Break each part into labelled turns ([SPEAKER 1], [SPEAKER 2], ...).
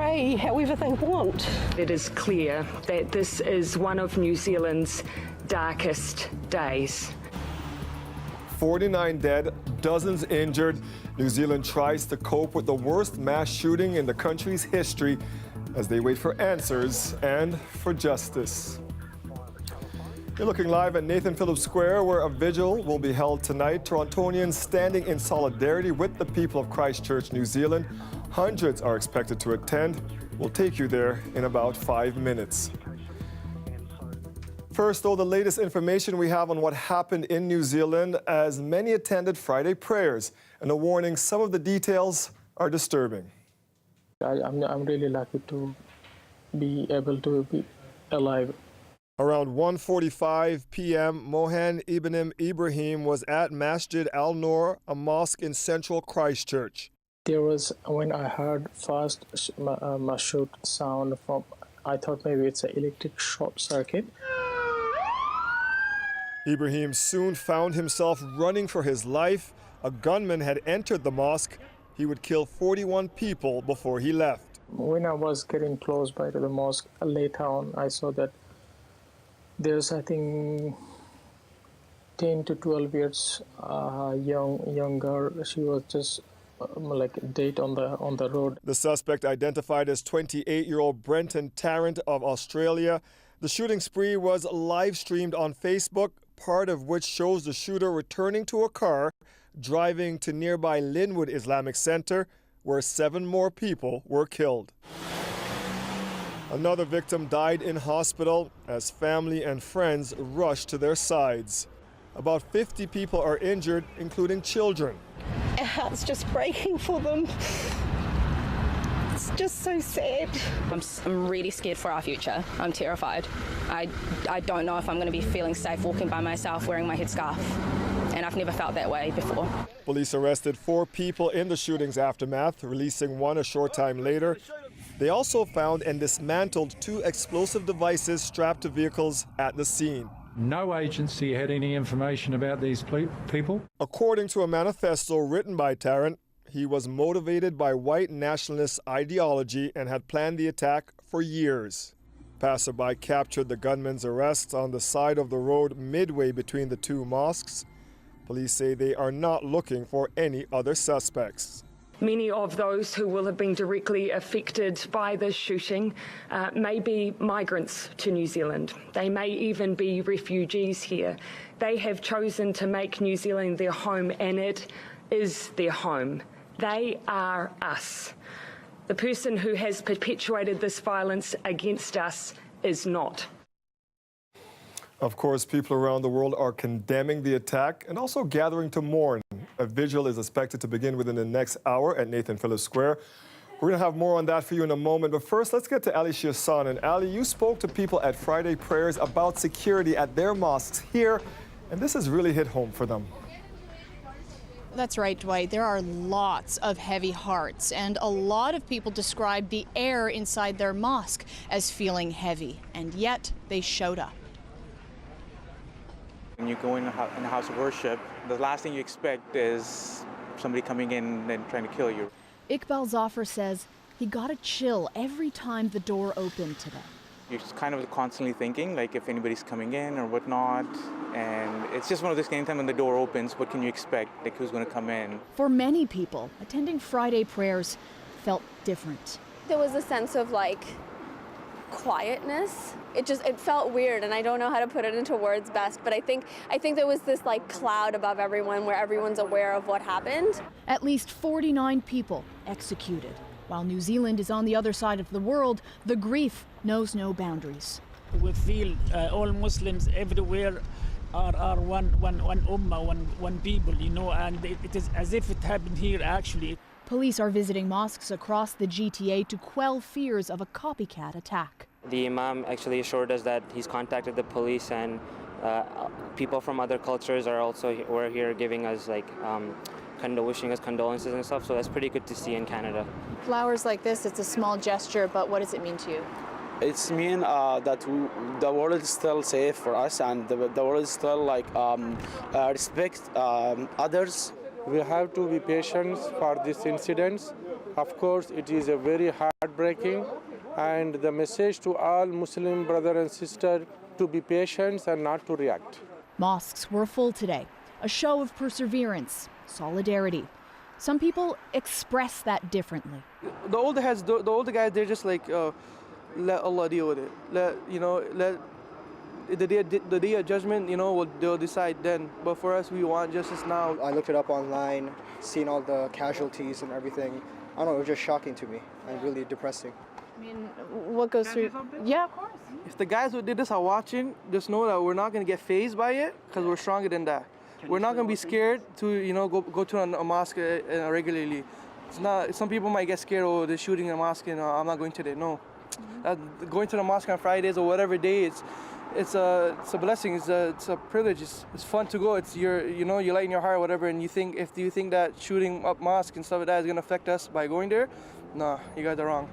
[SPEAKER 1] pray however they want.
[SPEAKER 2] It is clear that this is one of New Zealand's darkest days.
[SPEAKER 3] 49 dead, dozens injured. New Zealand tries to cope with the worst mass shooting in the country's history as they wait for answers and for justice. You're looking live at Nathan Phillips Square, where a vigil will be held tonight. Torontonians standing in solidarity with the people of Christchurch, New Zealand. Hundreds are expected to attend. We'll take you there in about 5 minutes. First, though, the latest information we have on what happened in New Zealand as many attended Friday prayers. And a warning, some of the details are disturbing.
[SPEAKER 4] I'm really lucky to be able to be alive.
[SPEAKER 3] Around 1:45 p.m., Mohan Ibn Ibrahim was at Masjid Al-Noor, a mosque in central Christchurch.
[SPEAKER 4] There was, when I heard first shoot sound from, I thought maybe it's an electric short circuit.
[SPEAKER 3] Ibrahim soon found himself running for his life. A gunman had entered the mosque. He would kill 41 people before he left.
[SPEAKER 4] When I was getting close by to the mosque, later on, I saw that there's, I think, 10 to 12 years young girl. She was just like a date on the road.
[SPEAKER 3] The suspect, identified as 28-year-old Brenton Tarrant of Australia. The shooting spree was live streamed on Facebook, part of which shows the shooter returning to a car, driving to nearby Linwood Islamic Center, where 7 more people were killed. Another victim died in hospital as family and friends rushed to their sides. About 50 people are injured, including children.
[SPEAKER 1] Our heart's just breaking for them. It's just so sad.
[SPEAKER 5] I'm really scared for our future. I'm terrified. I don't know if I'm going to be feeling safe walking by myself wearing my headscarf. And I've never felt that way before.
[SPEAKER 3] Police arrested 4 people in the shooting's aftermath, releasing 1 a short time later. They also found and dismantled 2 explosive devices strapped to vehicles at the scene.
[SPEAKER 6] No agency had any information about these people.
[SPEAKER 3] According to a manifesto written by Tarrant, he was motivated by white nationalist ideology and had planned the attack for years. Passerby captured the gunman's arrest on the side of the road midway between the 2 mosques. Police say they are not looking for any other suspects.
[SPEAKER 2] Many of those who will have been directly affected by this shooting may be migrants to New Zealand. They may even be refugees here. They have chosen to make New Zealand their home, and it is their home. They are us. The person who has perpetuated this violence against us is not.
[SPEAKER 3] Of course, people around the world are condemning the attack and also gathering to mourn. A vigil is expected to begin within the next hour at Nathan Phillips Square. We're going to have more on that for you in a moment. But first, let's get to Ali Shahsan. And Ali, you spoke to people at Friday prayers about security at their mosques here, and this has really hit home for them.
[SPEAKER 7] That's right, Dwight. There are lots of heavy hearts, and a lot of people describe the air inside their mosque as feeling heavy, and yet they showed up.
[SPEAKER 8] When you go in a house of worship, the last thing you expect is somebody coming in and trying to kill you.
[SPEAKER 7] Iqbal Zafar says he got a chill every time the door opened today.
[SPEAKER 8] You're just kind of constantly thinking, like, if anybody's coming in or whatnot. And it's just one of those things, anytime when the door opens, what can you expect? Like, who's going to come in?
[SPEAKER 7] For many people, attending Friday prayers felt different.
[SPEAKER 9] There was a sense of, like, quietness. It felt weird, and I don't know how to put it into words best, but I think there was this like cloud above everyone where everyone's aware of what happened.
[SPEAKER 7] At least 49 people executed. While New Zealand is on the other side of the world, the grief knows no boundaries.
[SPEAKER 10] We feel all Muslims everywhere are one ummah, one people, you know, and it is as if it happened here actually.
[SPEAKER 7] Police are visiting mosques across the GTA to quell fears of a copycat attack.
[SPEAKER 11] The Imam actually assured us that he's contacted the police, and people from other cultures were here giving us wishing us condolences and stuff, so that's pretty good to see in Canada.
[SPEAKER 7] Flowers like this, it's a small gesture, but what does it mean to you?
[SPEAKER 12] It's mean that the world is still safe for us, and the world is still respect others. We have to be patient for these incidents,
[SPEAKER 13] Of course, it is a very heartbreaking, and the message to all Muslim brothers and sisters to be patient and not to react.
[SPEAKER 7] Mosques were full today, a show of perseverance, solidarity. Some people express that differently.
[SPEAKER 14] The older guys, they're just like, let Allah deal with it. Let the day of judgment, they'll decide then. But for us, we want justice now.
[SPEAKER 15] I looked it up online, seen all the casualties and everything. I don't know, it was just shocking to me and really depressing.
[SPEAKER 1] I mean, what goes through? Yeah, of course.
[SPEAKER 14] If the guys who did this are watching, just know that we're not going to get fazed by it because we're stronger than that. We're not going to be scared to, go to a mosque regularly. It's not. Some people might get scared. Oh, they're shooting in a mosque, and I'm not going today. No, going to the mosque on Fridays or whatever day, it's a blessing. It's a privilege. It's fun to go. It's you light in your heart, whatever. And you think that shooting up mosque and stuff like that is going to affect us by going there, no, you guys are wrong.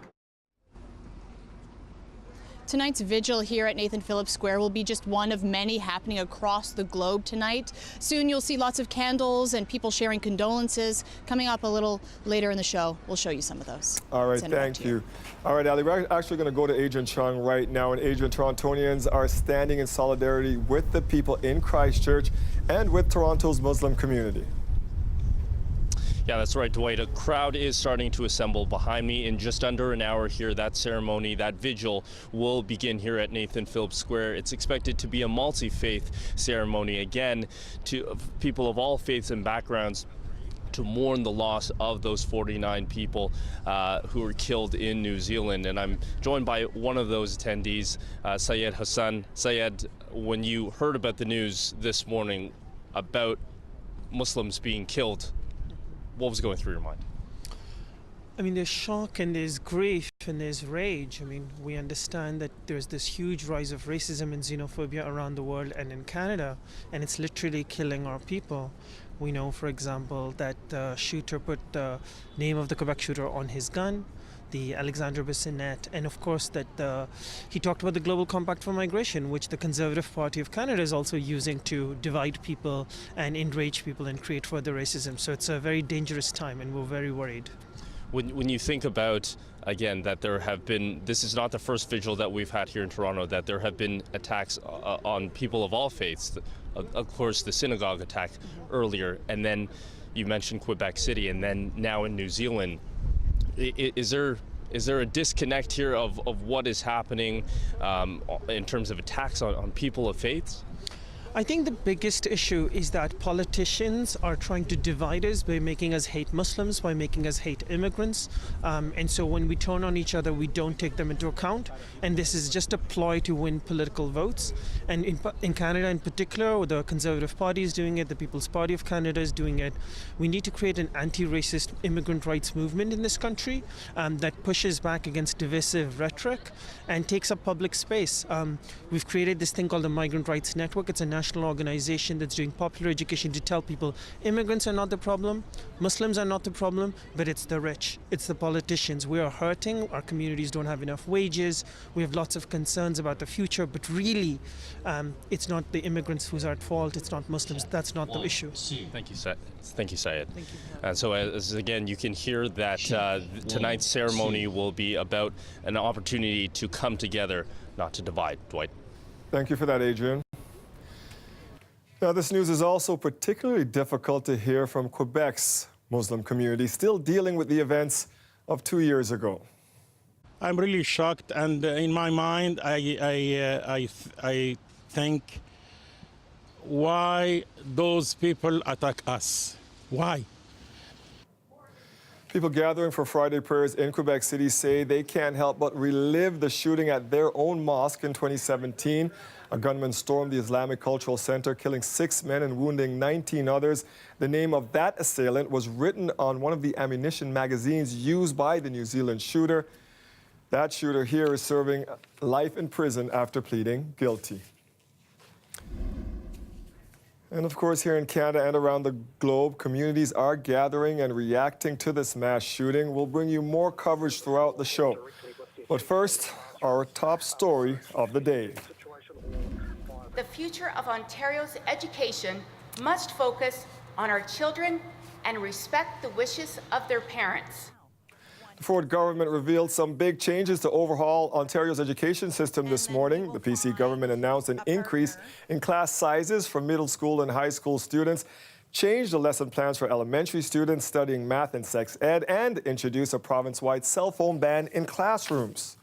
[SPEAKER 7] Tonight's vigil here at Nathan Phillips Square will be just one of many happening across the globe tonight. Soon you'll see lots of candles and people sharing condolences. Coming up a little later in the show, we'll show you some of those.
[SPEAKER 3] All right, thank you. All right, Ali, we're actually going to go to Adrian Chung right now. And Adrian, Torontonians are standing in solidarity with the people in Christchurch and with Toronto's Muslim community.
[SPEAKER 16] Yeah, that's right, Dwight. A crowd is starting to assemble behind me. In just under an hour here, that ceremony, that vigil will begin here at Nathan Phillips Square. It's expected to be a multi-faith ceremony, again, to people of all faiths and backgrounds, to mourn the loss of those 49 people who were killed in New Zealand. And I'm joined by one of those attendees, Syed Hassan. Syed, when you heard about the news this morning about Muslims being killed, what was going through your mind?
[SPEAKER 17] I mean, there's shock and there's grief and there's rage. I mean, we understand that there's this huge rise of racism and xenophobia around the world and in Canada, and it's literally killing our people. We know, for example, that the shooter put the name of the Quebec shooter on his gun, the Alexandre Bissonnette, and of course that he talked about the Global Compact for Migration, which the Conservative Party of Canada is also using to divide people and enrage people and create further racism. So it's a very dangerous time, and we're very worried.
[SPEAKER 16] When you think about, again, that there have been, this is not the first vigil that we've had here in Toronto, that there have been attacks on people of all faiths, of course the synagogue attack earlier, and then you mentioned Quebec City, and then now in New Zealand. Is there a disconnect here of what is happening in terms of attacks on people of faiths?
[SPEAKER 17] I think the biggest issue is that politicians are trying to divide us by making us hate Muslims, by making us hate immigrants. And so when we turn on each other, we don't take them into account. And this is just a ploy to win political votes. And in Canada in particular, the Conservative Party is doing it, the People's Party of Canada is doing it. We need to create an anti-racist immigrant rights movement in this country that pushes back against divisive rhetoric and takes up public space. We've created this thing called the Migrant Rights Network. It's a national organization that's doing popular education to tell people immigrants are not the problem, Muslims are not the problem, but it's the rich, it's the politicians. We are hurting, our communities don't have enough wages, we have lots of concerns about the future, but really it's not the immigrants who's at fault, it's not Muslims, that's not the issue.
[SPEAKER 16] Thank you, Syed. Thank you, Syed. And so as again, you can hear that tonight's ceremony will be about an opportunity to come together, not to divide. Dwight.
[SPEAKER 3] Thank you for that, Adrian. Now, this news is also particularly difficult to hear from Quebec's Muslim community, still dealing with the events of 2 years ago.
[SPEAKER 18] I'm really shocked, and in my mind, I think, why those people attack us? Why?
[SPEAKER 3] People gathering for Friday prayers in Quebec City say they can't help but relive the shooting at their own mosque in 2017. A gunman stormed the Islamic Cultural Center, killing 6 men and wounding 19 others. The name of that assailant was written on one of the ammunition magazines used by the New Zealand shooter. That shooter here is serving life in prison after pleading guilty. And of course, here in Canada and around the globe, communities are gathering and reacting to this mass shooting. We'll bring you more coverage throughout the show. But first, our top story of the day.
[SPEAKER 19] The future of Ontario's education must focus on our children and respect the wishes of their parents.
[SPEAKER 3] Ford government revealed some big changes to overhaul Ontario's education system this morning. The PC government announced an increase in class sizes for middle school and high school students, changed the lesson plans for elementary students studying math and sex ed, and introduced a province-wide cell phone ban in classrooms.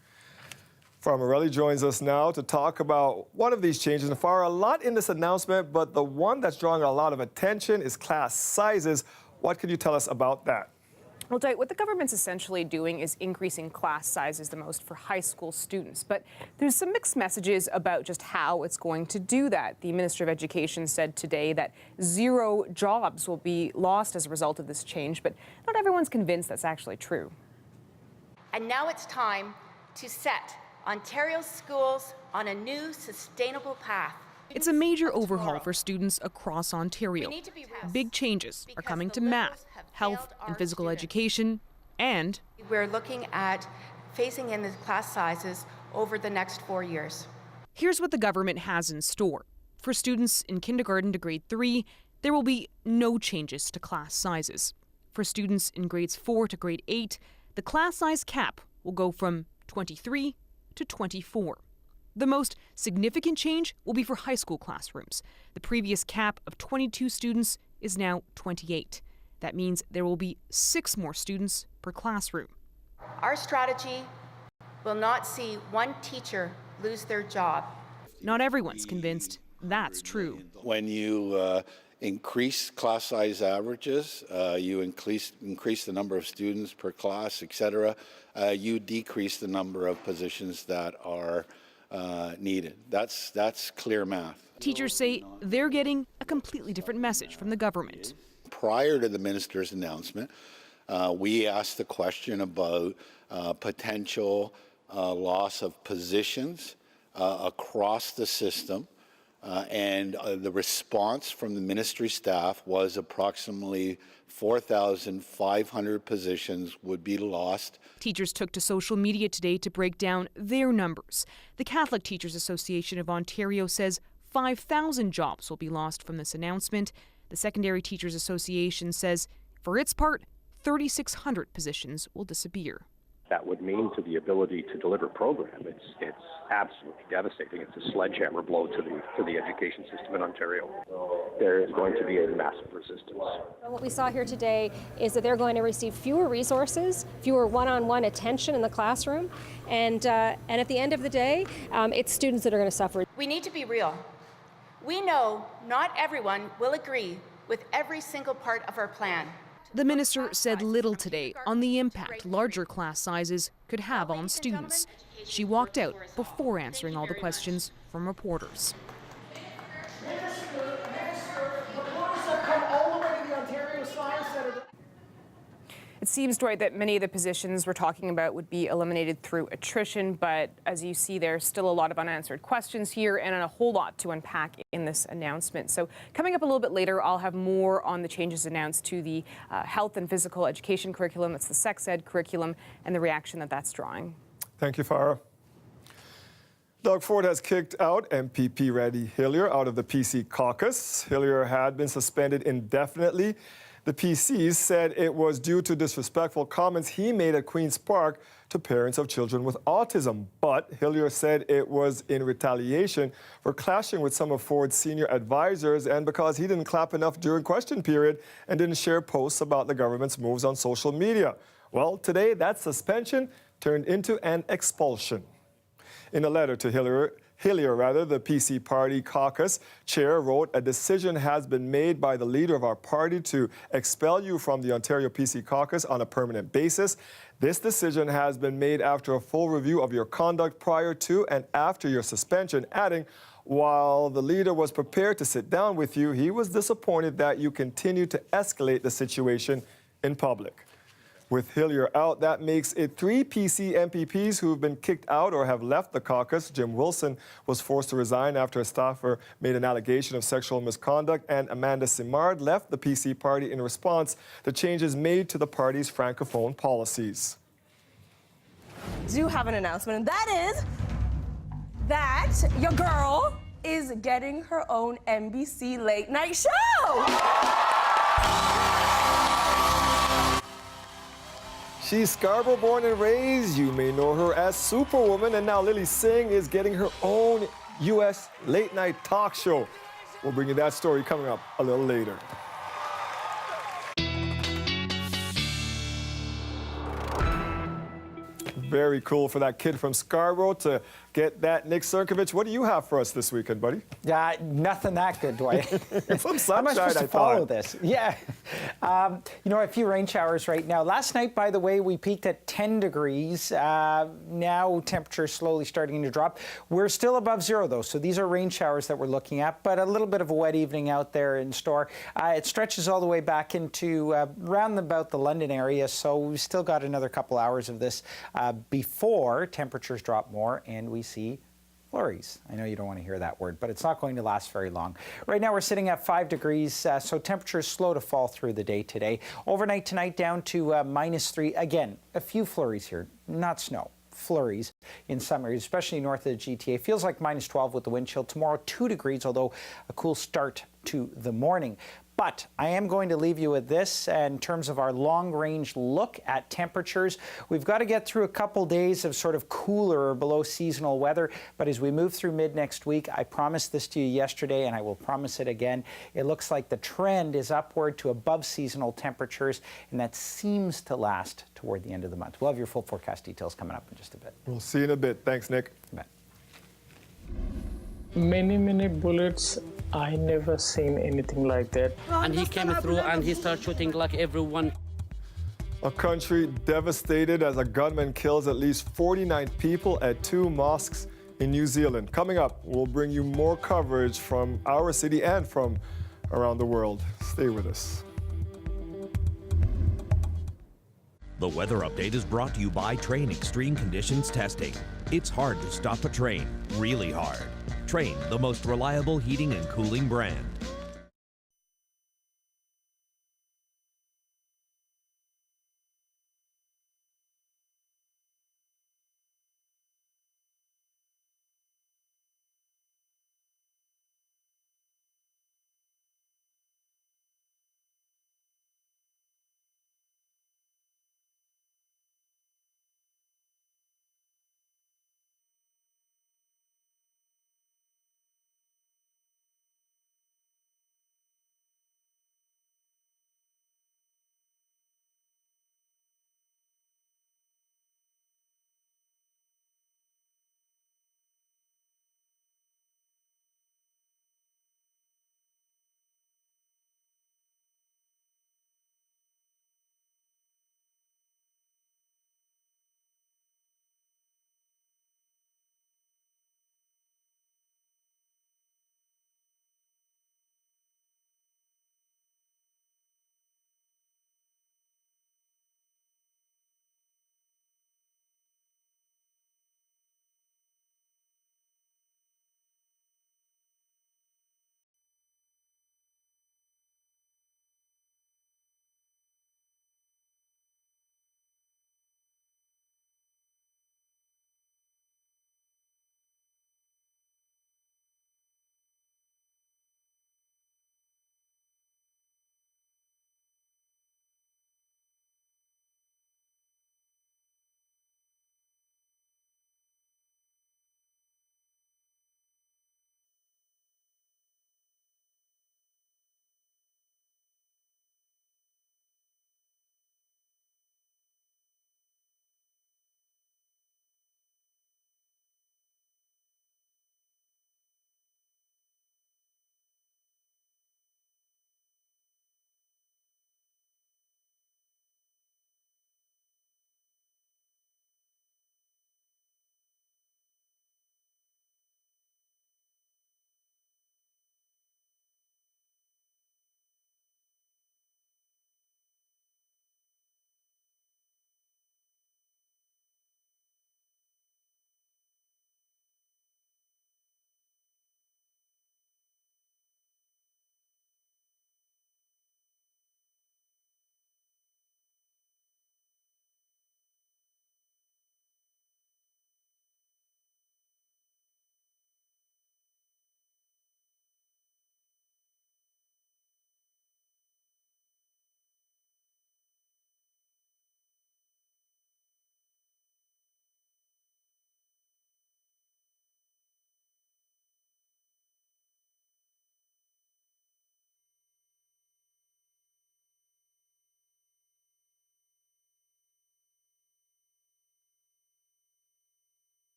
[SPEAKER 3] Farah Morelli joins us now to talk about one of these changes. And Farah, a lot in this announcement, but the one that's drawing a lot of attention is class sizes. What can you tell us about that?
[SPEAKER 20] Well, Dwight, what the government's essentially doing is increasing class sizes the most for high school students. But there's some mixed messages about just how it's going to do that. The Minister of Education said today that 0 jobs will be lost as a result of this change, but not everyone's convinced that's actually true.
[SPEAKER 19] And now it's time to set Ontario's schools on a new sustainable path.
[SPEAKER 20] It's a major overhaul for students across Ontario. Big changes are coming to math, health and physical education, and
[SPEAKER 19] we're looking at phasing in the class sizes over the next 4 years.
[SPEAKER 20] Here's what the government has in store. For students in kindergarten to grade 3, there will be no changes to class sizes. For students in grades 4 to grade 8, the class size cap will go from 23 to 24. The most significant change will be for high school classrooms. The previous cap of 22 students is now 28. That means there will be 6 more students per classroom.
[SPEAKER 19] Our strategy will not see one teacher lose their job.
[SPEAKER 20] Not everyone's convinced that's true.
[SPEAKER 21] When you increase class size averages, you increase the number of students per class, etc., you decrease the number of positions that are needed. That's clear math.
[SPEAKER 20] Teachers say they're getting a completely different message from the government.
[SPEAKER 21] Prior to the minister's announcement, we asked the question about potential loss of positions across the system, and the response from the ministry staff was approximately 4,500 positions would be lost.
[SPEAKER 20] Teachers took to social media today to break down their numbers. The Catholic Teachers Association of Ontario says 5,000 jobs will be lost from this announcement. The Secondary Teachers Association says, for its part, 3,600 positions will disappear.
[SPEAKER 22] That would mean to the ability to deliver program. It's absolutely devastating. It's a sledgehammer blow to the education system in Ontario. There is going to be a massive resistance.
[SPEAKER 23] What we saw here today is that they're going to receive fewer resources, fewer one-on-one attention in the classroom, and at the end of the day, it's students that are going to suffer.
[SPEAKER 19] We need to be real. We know not everyone will agree with every single part of our plan.
[SPEAKER 20] The minister said little today on the impact larger class sizes could have on students. She walked out before answering all the questions from reporters. It seems, Dwight, that many of the positions we're talking about would be eliminated through attrition, but as you see, there's still a lot of unanswered questions here and a whole lot to unpack in this announcement. So coming up a little bit later, I'll have more on the changes announced to the health and physical education curriculum, that's the sex ed curriculum, and the reaction that that's drawing.
[SPEAKER 3] Thank you, Farah. Doug Ford has kicked out MPP Reddy Hillier out of the PC caucus. Hillier had been suspended indefinitely. The PCs said it was due to disrespectful comments he made at Queen's Park to parents of children with autism. But Hillier said it was in retaliation for clashing with some of Ford's senior advisors and because he didn't clap enough during question period and didn't share posts about the government's moves on social media. Well, today that suspension turned into an expulsion. In a letter to Hillier, the PC Party caucus chair wrote, "A decision has been made by the leader of our party to expel you from the Ontario PC caucus on a permanent basis. This decision has been made after a full review of your conduct prior to and after your suspension," adding, "While the leader was prepared to sit down with you, he was disappointed that you continued to escalate the situation in public." With Hillier out, that makes it 3 PC MPPs who've been kicked out or have left the caucus. Jim Wilson was forced to resign after a staffer made an allegation of sexual misconduct, and Amanda Simard left the PC party in response to changes made to the party's francophone policies.
[SPEAKER 24] Do have an announcement, and that is that your girl is getting her own NBC late night show.
[SPEAKER 3] She's Scarborough born and raised. You may know her as Superwoman, and now Lily Singh is getting her own U.S. late-night talk show. We'll bring you that story coming up a little later. Very cool for that kid from Scarborough to get that. Nick Cerkovich, what do you have for us this weekend, buddy?
[SPEAKER 2] Yeah, nothing that good, Dwight.
[SPEAKER 3] Some
[SPEAKER 2] How am I
[SPEAKER 3] sunshine,
[SPEAKER 2] supposed to
[SPEAKER 3] I
[SPEAKER 2] follow
[SPEAKER 3] thought.
[SPEAKER 2] this? Yeah. You know, a few rain showers right now. Last night, by the way, we peaked at 10 degrees. Now temperatures slowly starting to drop. We're still above zero, though, so these are rain showers that we're looking at, but a little bit of a wet evening out there in store. It stretches all the way back into round about the London area, so we've still got another couple hours of this before temperatures drop more and we see flurries. I know you don't want to hear that word, but it's not going to last very long. Right now we're sitting at 5 degrees, so temperatures slow to fall through the day today. Overnight tonight down to -3. Again, a few flurries here, not snow. Flurries in some areas, especially north of the GTA. Feels like -12 with the wind chill. Tomorrow 2 degrees, although a cool start to the morning. But I am going to leave you with this in terms of our long-range look at temperatures. We've got to get through a couple days of sort of cooler or below seasonal weather. But as we move through mid next week, I promised this to you yesterday and I will promise it again. It looks like the trend is upward to above seasonal temperatures, and that seems to last toward the end of the month. We'll have your full forecast details coming up in just a bit.
[SPEAKER 3] We'll see you in a bit. Thanks, Nick.
[SPEAKER 2] Bye.
[SPEAKER 4] Many bullets. I never seen anything like that.
[SPEAKER 5] And he came through and he started shooting like everyone.
[SPEAKER 3] A country devastated as a gunman kills at least 49 people at 2 mosques in New Zealand. Coming up, we'll bring you more coverage from our city and from around the world. Stay with us.
[SPEAKER 6] The weather update is brought to you by Train Extreme Conditions Testing. It's hard to stop a train, really hard. Train, the most reliable heating and cooling brand.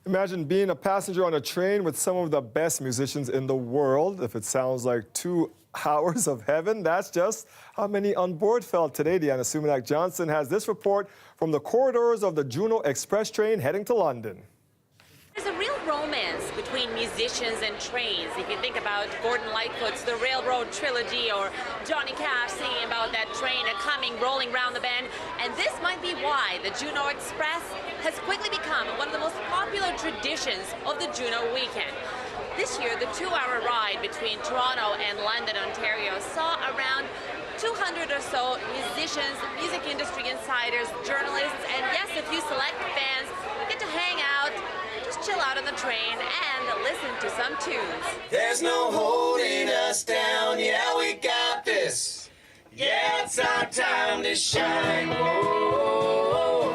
[SPEAKER 3] Imagine being a passenger on a train with some of the best musicians in the world. If it sounds like 2 hours of heaven, that's just how many on board felt today. Deanna Sumanak-Johnson has this report from the corridors of the Juno Express train heading to London.
[SPEAKER 8] There's a real romance between musicians and trains. If you think about Gordon Lightfoot's The Railroad Trilogy or Johnny Cash singing about that train coming, rolling round the bend. And this might be why the Juno Express has quickly become one of the most popular traditions of the Juno weekend. This year, the 2-hour ride between Toronto and London, Ontario saw around 200 or so musicians, music industry insiders, journalists, and yes, a few select fans get to hang out, just chill out on the train and listen to some tunes.
[SPEAKER 9] There's no holding us down, yeah, we got this. Yeah, it's our time to shine. Whoa,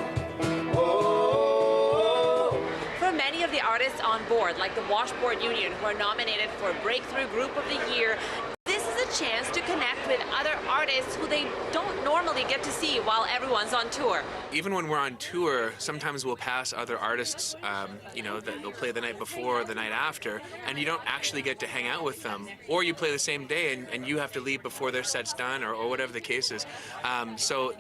[SPEAKER 9] whoa.
[SPEAKER 8] For many of the artists on board, like the Washboard Union, who are nominated for Breakthrough Group of the Year, this is a chance to connect with other artists who they don't normally get to see while everyone's on tour.
[SPEAKER 10] Even when we're on tour, sometimes we'll pass other artists, that they'll play the night before or the night after, and you don't actually get to hang out with them. Or you play the same day and you have to leave before their set's done or whatever the case is. So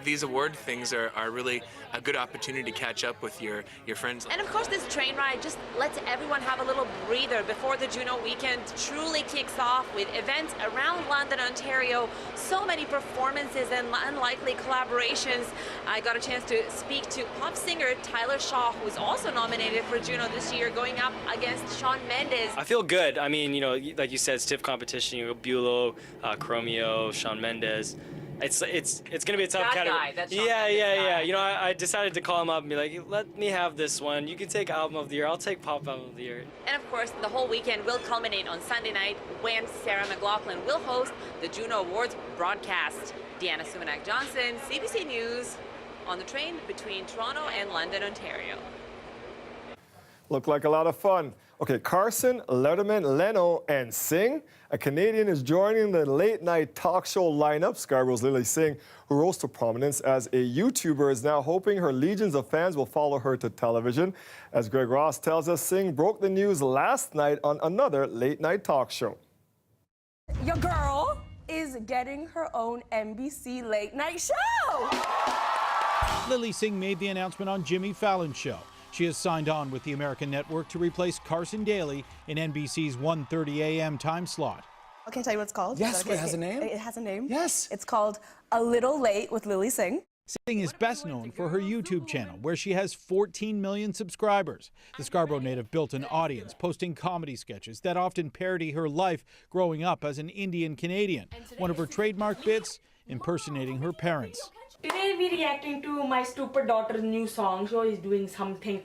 [SPEAKER 10] these award things are really a good opportunity to catch up with your friends.
[SPEAKER 8] And of course, this train ride just lets everyone have a little breather before the Juno weekend truly kicks off with events around London, Ontario, so many performances and unlikely collaborations. I got a chance to speak to pop singer Tyler Shaw, who was also nominated for Juno this year, going up against Shawn Mendes.
[SPEAKER 11] I feel good. I mean, like you said, stiff competition. Bulow, Chromeo, Shawn Mendes. It's gonna be a tough category. Yeah. I decided to call him up and be like, let me have this one. You can take album of the year. I'll take pop album of the year.
[SPEAKER 8] And of course, the whole weekend will culminate on Sunday night when Sarah McLachlan will host the Juno Awards broadcast. Deanna Sumanak-Johnson, CBC News, on the train between Toronto and London, Ontario.
[SPEAKER 3] Looked like a lot of fun. Okay, Carson, Letterman, Leno, and Singh. A Canadian is joining the late-night talk show lineup. Scarborough's Lily Singh, who rose to prominence as a YouTuber, is now hoping her legions of fans will follow her to television. As Greg Ross tells us, Singh broke the news last night on another late-night talk show.
[SPEAKER 24] Your girl is getting her own NBC late night show!
[SPEAKER 25] Lily Singh made the announcement on Jimmy Fallon's show. She has signed on with the American network to replace Carson Daly in NBC's 1:30 a.m. time slot.
[SPEAKER 24] Can I tell you what it's called?
[SPEAKER 25] Yes, it has a name?
[SPEAKER 24] It has a name.
[SPEAKER 25] Yes.
[SPEAKER 24] It's called A Little Late with Lily Singh.
[SPEAKER 25] Singh is best known for her YouTube channel, where she has 14 million subscribers. The Scarborough native built an audience, posting comedy sketches that often parody her life growing up as an Indian Canadian. One of her trademark bits, impersonating her parents.
[SPEAKER 26] Today we're reacting to my stupid daughter's new song. So he's doing something.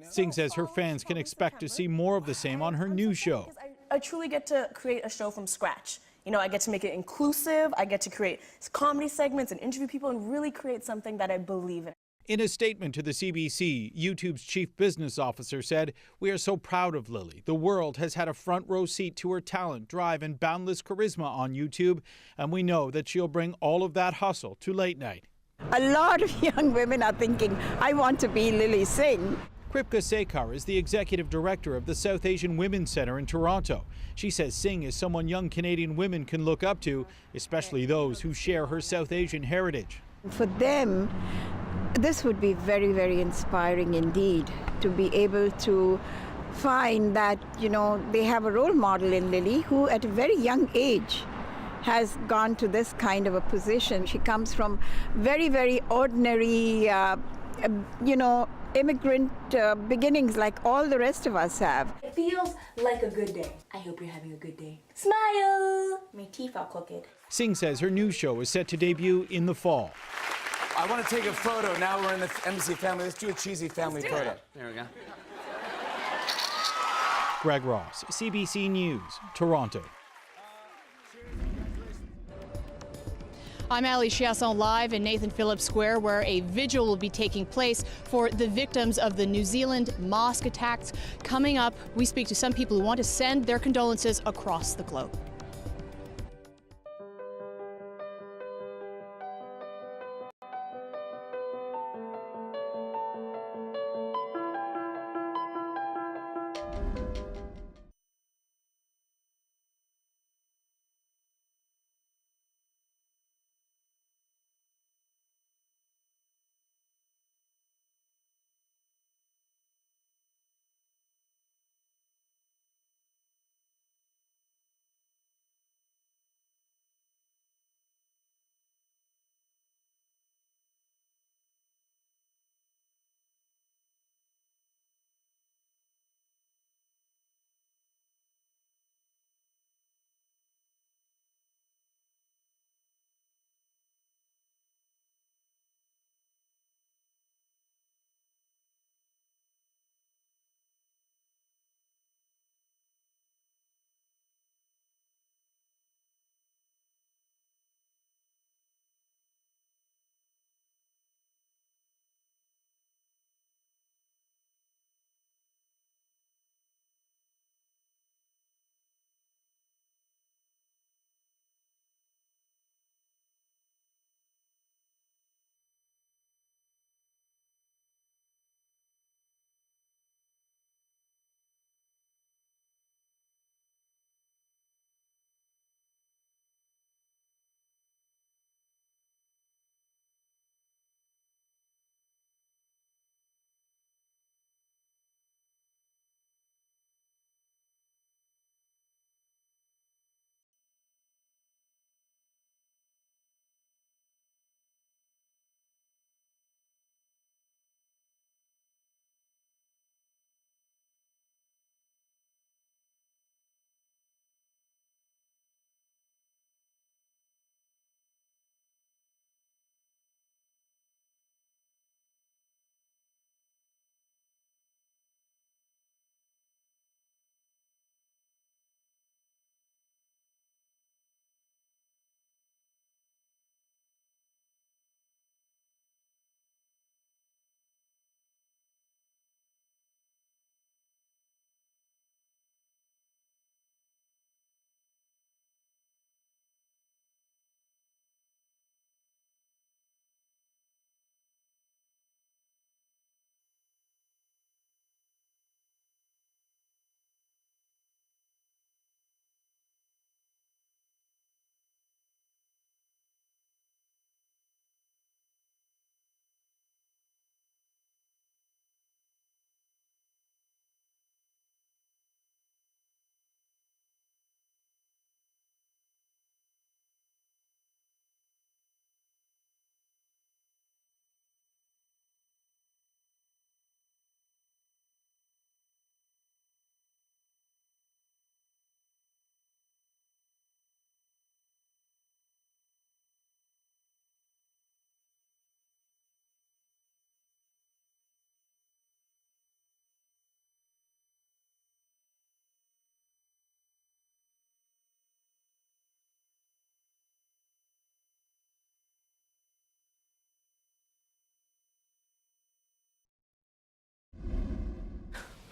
[SPEAKER 25] Singh says her fans can expect to see more of the same on her new show.
[SPEAKER 24] I truly get to create a show from scratch. I get to make it inclusive. I get to create comedy segments and interview people and really create something that I believe in.
[SPEAKER 25] In a statement to the CBC, YouTube's chief business officer said, "We are so proud of Lily. The world has had a front row seat to her talent, drive, and boundless charisma on YouTube, and we know that she'll bring all of that hustle to late night."
[SPEAKER 27] A lot of young women are thinking, I want to be Lily Singh.
[SPEAKER 25] Kripka Sekar is the executive director of the South Asian Women's Centre in Toronto. She says Singh is someone young Canadian women can look up to, especially those who share her South Asian heritage.
[SPEAKER 27] For them, this would be very, very inspiring indeed to be able to find that, they have a role model in Lily who at a very young age has gone to this kind of a position. She comes from very, very ordinary, immigrant beginnings like all the rest of us have.
[SPEAKER 26] It feels like a good day. I hope you're having a good day. Smile! My teeth are crooked.
[SPEAKER 25] Singh says her new show is set to debut in the fall.
[SPEAKER 28] I want to take a photo. Now we're in the embassy family. Let's do a cheesy family photo.
[SPEAKER 5] There we go.
[SPEAKER 25] Greg Ross, CBC News, Toronto.
[SPEAKER 7] I'm Ali Chiasson live in Nathan Phillips Square, where a vigil will be taking place for the victims of the New Zealand mosque attacks. Coming up, we speak to some people who want to send their condolences across the globe.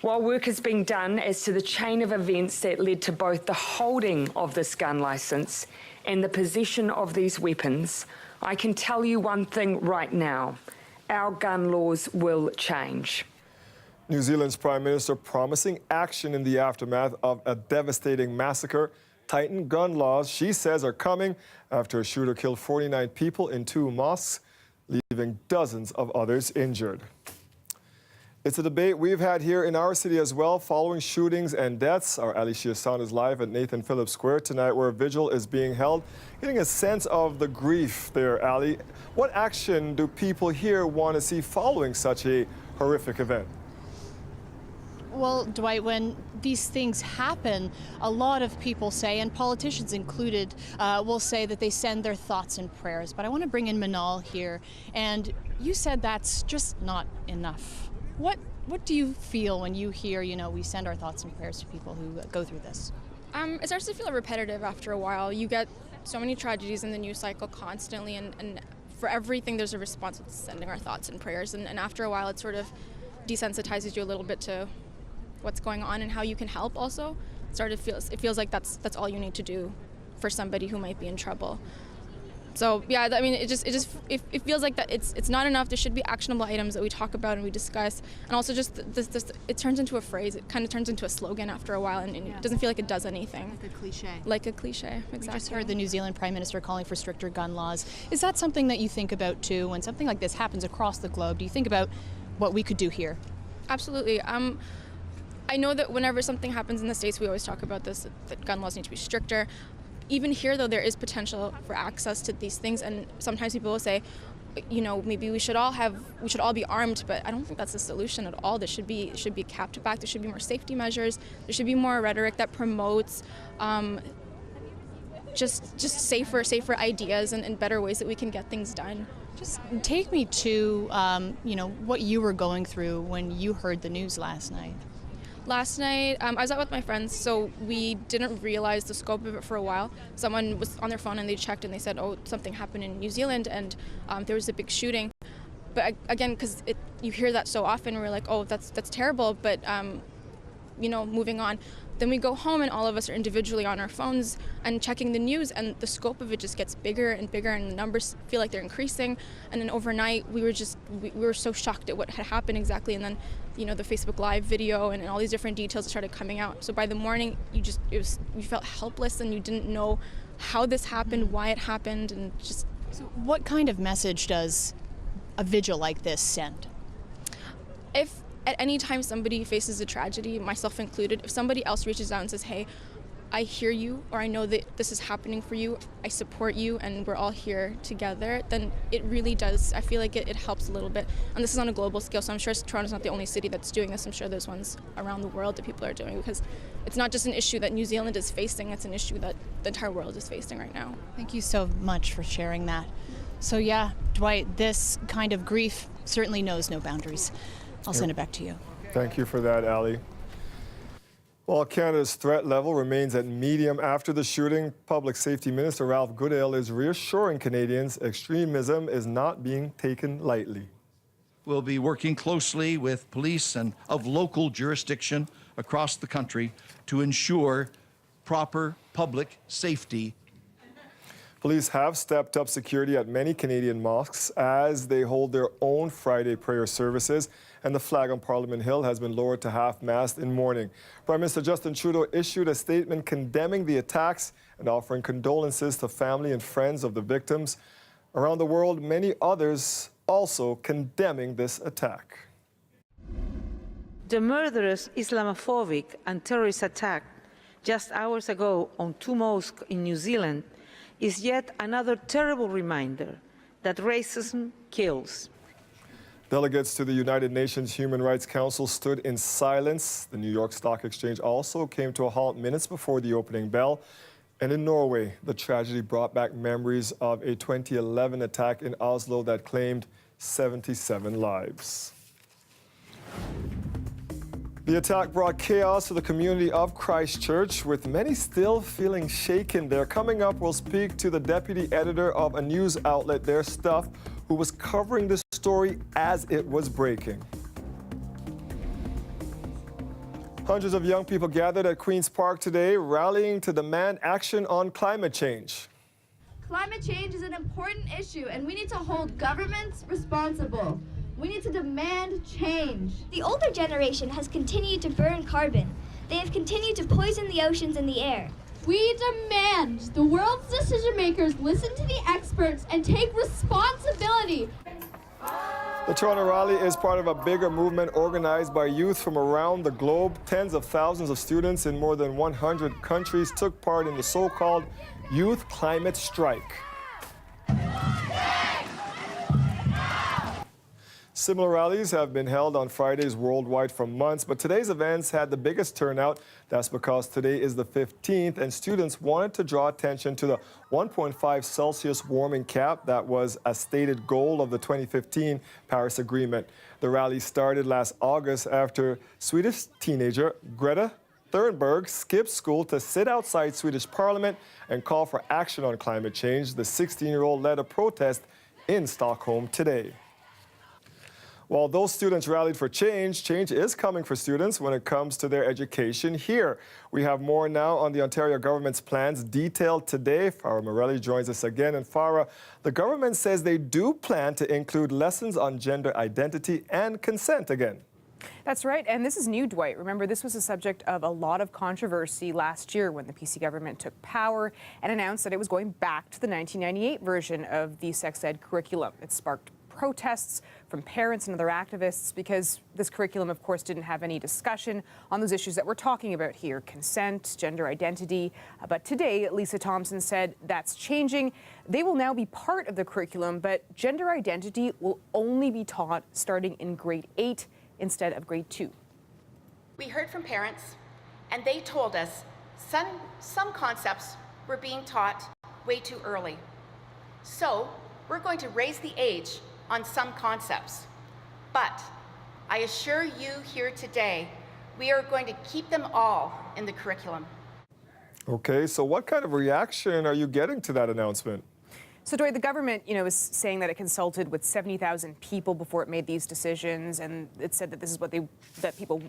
[SPEAKER 1] While work is being done as to the chain of events that led to both the holding of this gun licence and the possession of these weapons, I can tell you one thing right now. Our gun laws will change.
[SPEAKER 3] New Zealand's Prime Minister promising action in the aftermath of a devastating massacre. Tightened gun laws, she says, are coming after a shooter killed 49 people in 2 mosques, leaving dozens of others injured. It's a debate we've had here in our city as well, following shootings and deaths. Our Ali Shiasan is live at Nathan Phillips Square tonight, where a vigil is being held. Getting a sense of the grief there, Ali. What action do people here want to see following such a horrific event?
[SPEAKER 7] Well, Dwight, when these things happen, a lot of people say, and politicians included, will say that they send their thoughts and prayers. But I want to bring in Manal here. And you said that's just not enough. What do you feel when you hear, we send our thoughts and prayers to people who go through this?
[SPEAKER 12] It starts to feel repetitive after a while. You get so many tragedies in the news cycle constantly, and for everything there's a response with sending our thoughts and prayers. And after a while it sort of desensitizes you a little bit to what's going on and how you can help also. It feels like that's all you need to do for somebody who might be in trouble. So yeah, I mean, it feels like that it's not enough. There should be actionable items that we talk about and we discuss, and also just this it turns into a phrase. It kind of turns into a slogan after a while, and it doesn't feel like it does anything. Like a cliche. Like a cliche, exactly.
[SPEAKER 7] We just heard the New Zealand Prime Minister calling for stricter gun laws. Is that something that you think about too? When something like this happens across the globe, do you think about what we could do here?
[SPEAKER 12] Absolutely. I know that whenever something happens in the States, we always talk about this, that gun laws need to be stricter. Even here, though, there is potential for access to these things, and sometimes people will say, maybe we should all be armed, but I don't think that's the solution at all. There should be capped back. There should be more safety measures. There should be more rhetoric that promotes just safer ideas and better ways that we can get things done.
[SPEAKER 7] Just take me to what you were going through when you heard the news last night.
[SPEAKER 12] Last night, I was out with my friends, so we didn't realize the scope of it for a while. Someone was on their phone and they checked and they said, oh, something happened in New Zealand and there was a big shooting. But again, because you hear that so often, we're like, oh, that's terrible, but moving on. Then we go home and all of us are individually on our phones and checking the news, and the scope of it just gets bigger and bigger, and the numbers feel like they're increasing. And then overnight we were so shocked at what had happened exactly, and then the Facebook Live video and all these different details started coming out. So by the morning you felt helpless and you didn't know how this happened, why it happened, and just.
[SPEAKER 7] So what kind of message does a vigil like this send?
[SPEAKER 12] If at any time somebody faces a tragedy, myself included, if somebody else reaches out and says, hey, I hear you, or I know that this is happening for you, I support you, and we're all here together, then it really does. I feel like it helps a little bit. And this is on a global scale, so I'm sure Toronto's not the only city that's doing this. I'm sure there's ones around the world that people are doing, because it's not just an issue that New Zealand is facing, it's an issue that the entire world is facing right now.
[SPEAKER 7] Thank you so much for sharing that. So yeah, Dwight, this kind of grief certainly knows no boundaries. I'll send it back to you.
[SPEAKER 3] Thank you for that, Ali. While Canada's threat level remains at medium after the shooting, Public Safety Minister Ralph Goodale is reassuring Canadians extremism is not being taken lightly.
[SPEAKER 13] We'll be working closely with police and of local jurisdiction across the country to ensure proper public safety.
[SPEAKER 3] Police have stepped up security at many Canadian mosques as they hold their own Friday prayer services, and the flag on Parliament Hill has been lowered to half-mast in mourning. Prime Minister Justin Trudeau issued a statement condemning the attacks and offering condolences to family and friends of the victims. Around the world, many others also condemning this attack.
[SPEAKER 14] The murderous Islamophobic and terrorist attack just hours ago on 2 mosques in New Zealand is yet another terrible reminder that racism kills.
[SPEAKER 3] Delegates to the United Nations Human Rights Council stood in silence. The New York Stock Exchange also came to a halt minutes before the opening bell. And in Norway, the tragedy brought back memories of a 2011 attack in Oslo that claimed 77 lives. The attack brought chaos to the community of Christchurch, with many still feeling shaken there. Coming up, we'll speak to the deputy editor of a news outlet, Their Stuff, who was covering this story as it was breaking. Hundreds of young people gathered at Queen's Park today, rallying to demand action on climate change.
[SPEAKER 15] Climate change is an important issue, and we need to hold governments responsible. We need to demand change.
[SPEAKER 16] The older generation has continued to burn carbon. They have continued to poison the oceans and the air.
[SPEAKER 15] We demand the world's decision makers listen to the experts and take responsibility.
[SPEAKER 3] The Toronto rally is part of a bigger movement organized by youth from around the globe. Tens of thousands of students in more than 100 countries took part in the so-called Youth Climate Strike. Similar rallies have been held on Fridays worldwide for months, but today's events had the biggest turnout. That's because today is the 15th, and students wanted to draw attention to the 1.5 Celsius warming cap that was a stated goal of the 2015 Paris Agreement. The rally started last August after Swedish teenager Greta Thunberg skipped school to sit outside Swedish Parliament and call for action on climate change. The 16-year-old led a protest in Stockholm today. While those students rallied for change, change is coming for students when it comes to their education here. We have more now on the Ontario government's plans detailed today. Farah Morelli joins us again. And Farah, the government says they do plan to include lessons on gender identity and consent again.
[SPEAKER 20] That's right, and this is new, Dwight. Remember, this was the subject of a lot of controversy last year when the PC government took power and announced that it was going back to the 1998 version of the sex ed curriculum. It sparked protests from parents and other activists because this curriculum, of course, didn't have any discussion on those issues that we're talking about here, consent, gender identity. But today, Lisa Thompson said that's changing. They will now be part of the curriculum, but gender identity will only be taught starting in grade 8 instead of grade 2.
[SPEAKER 17] We heard from parents, and they told us some concepts were being taught way too early. So we're going to raise the age on some concepts. But I assure you here today, we are going to keep them all in the curriculum.
[SPEAKER 3] Okay, so what kind of reaction are you getting to that announcement?
[SPEAKER 20] So, Dwight, the government, is saying that it consulted with 70,000 people before it made these decisions, and it said that this is what people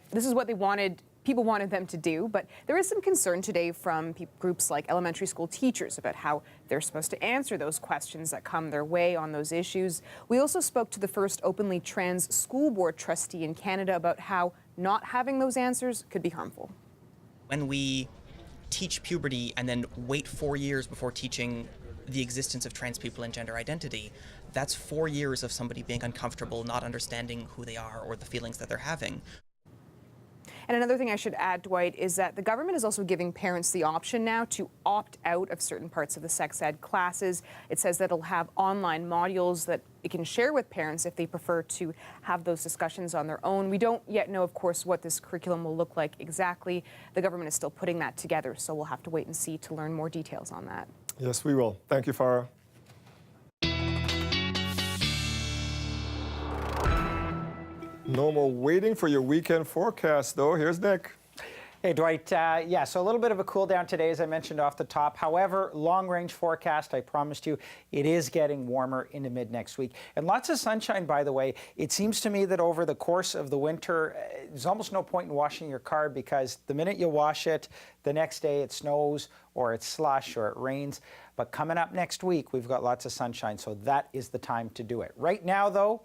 [SPEAKER 20] wanted them to do. But there is some concern today from groups like elementary school teachers about how they're supposed to answer those questions that come their way on those issues. We also spoke to the first openly trans school board trustee in Canada about how not having those answers could be harmful.
[SPEAKER 18] When we teach puberty and then wait 4 years before teaching the existence of trans people and gender identity, that's 4 years of somebody being uncomfortable, not understanding who they are or the feelings that they're having.
[SPEAKER 20] And another thing I should add, Dwight, is that the government is also giving parents the option now to opt out of certain parts of the sex ed classes. It says that it'll have online modules that it can share with parents if they prefer to have those discussions on their own. We don't yet know, of course, what this curriculum will look like exactly. The government is still putting that together, so we'll have to wait and see to learn more details on that.
[SPEAKER 3] Yes, we will. Thank you, Farah. No more waiting for your weekend forecast, though. Here's Nick.
[SPEAKER 2] Hey, Dwight. So a little bit of a cool down today, as I mentioned off the top. However, long-range forecast, I promised you, it is getting warmer into mid-next week. And lots of sunshine, by the way. It seems to me that over the course of the winter, there's almost no point in washing your car because the minute you wash it, the next day it snows or it's slush or it rains. But coming up next week, we've got lots of sunshine, so that is the time to do it. Right now, though,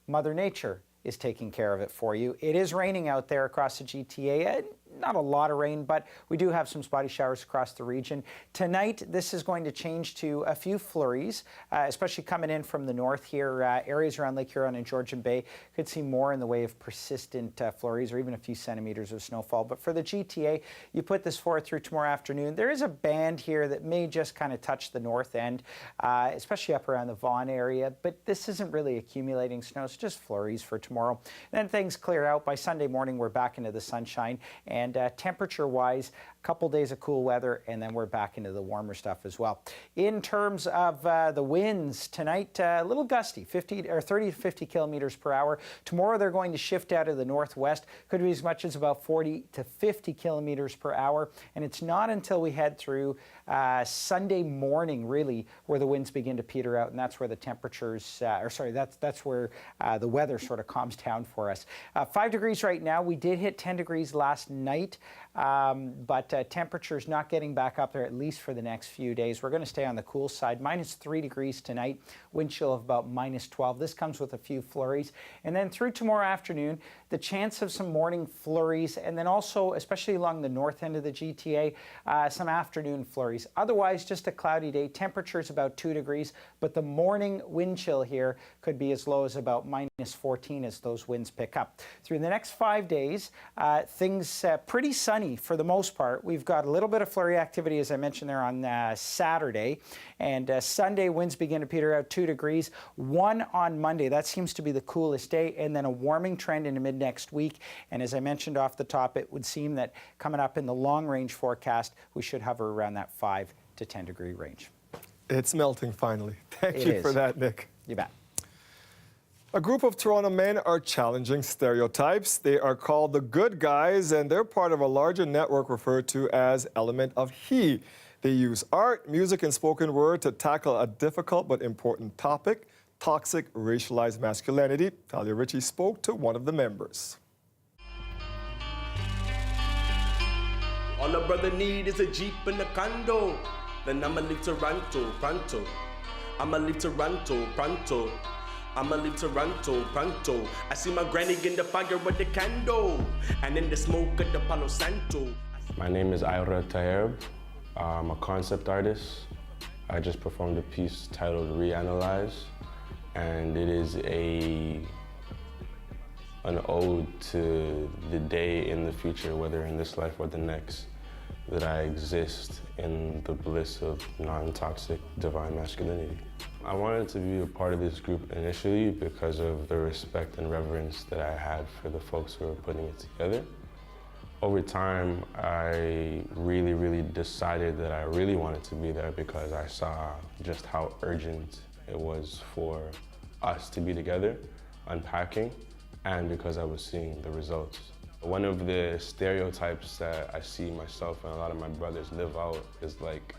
[SPEAKER 2] Mother Nature is taking care of it for you. It is raining out there across the GTA. Not a lot of rain, but we do have some spotty showers across the region. Tonight, this is going to change to a few flurries, especially coming in from the north here. Areas around Lake Huron and Georgian Bay could see more in the way of persistent flurries or even a few centimeters of snowfall. But for the GTA, you put this forward through tomorrow afternoon. There is a band here that may just kind of touch the north end, especially up around the Vaughan area. But this isn't really accumulating snow, it's just flurries for tomorrow. Then things clear out. By Sunday morning, we're back into the sunshine. And temperature-wise, couple days of cool weather, and then we're back into the warmer stuff as well. In terms of the winds, tonight a little gusty, 30 to 50 kilometers per hour. Tomorrow they're going to shift out of the northwest, could be as much as about 40 to 50 kilometers per hour, and it's not until we head through Sunday morning, really, where the winds begin to peter out, and that's where the temperatures, that's where the weather sort of calms down for us. 5 degrees right now. We did hit 10 degrees last night, but temperatures not getting back up there, at least for the next few days. We're going to stay on the cool side. -3 degrees tonight, wind chill of about -12. This comes with a few flurries. And then through tomorrow afternoon, the chance of some morning flurries, and then also, especially along the north end of the GTA, some afternoon flurries. Otherwise, just a cloudy day. Temperatures about 2 degrees, but the morning wind chill here could be as low as about -14 as those winds pick up. Through the next 5 days, things pretty sunny for the most part. We've got a little bit of flurry activity, as I mentioned there, on Saturday. And Sunday, winds begin to peter out 2 degrees. 1 on Monday. That seems to be the coolest day. And then a warming trend into mid-next week. And as I mentioned off the top, it would seem that coming up in the long-range forecast, we should hover around that 5 to 10 degree range.
[SPEAKER 3] It's melting finally. Thank you for that, Nick.
[SPEAKER 2] You bet.
[SPEAKER 3] A group of Toronto men are challenging stereotypes. They are called the Good Guys, and they're part of a larger network referred to as Element of He. They use art, music, and spoken word to tackle a difficult but important topic, toxic racialized masculinity. Talia Ritchie spoke to one of the members.
[SPEAKER 4] All a brother need is a Jeep and a condo. Then I'ma leave Toronto, pronto. I'ma leave Toronto, pronto. I'ma leave Toronto, pronto. I see my granny in the fire with the candle, and in the smoke of the Palo Santo.
[SPEAKER 6] My name is Ira Taherb. I'm a concept artist. I just performed a piece titled Reanalyze, and it is an ode to the day in the future, whether in this life or the next, that I exist in the bliss of non-toxic divine masculinity. I wanted to be a part of this group initially because of the respect and reverence that I had for the folks who were putting it together. Over time, I really decided that I really wanted to be there because I saw just how urgent it was for us to be together, unpacking, and because I was seeing the results. One of the stereotypes that I see myself and a lot of my brothers live out is like,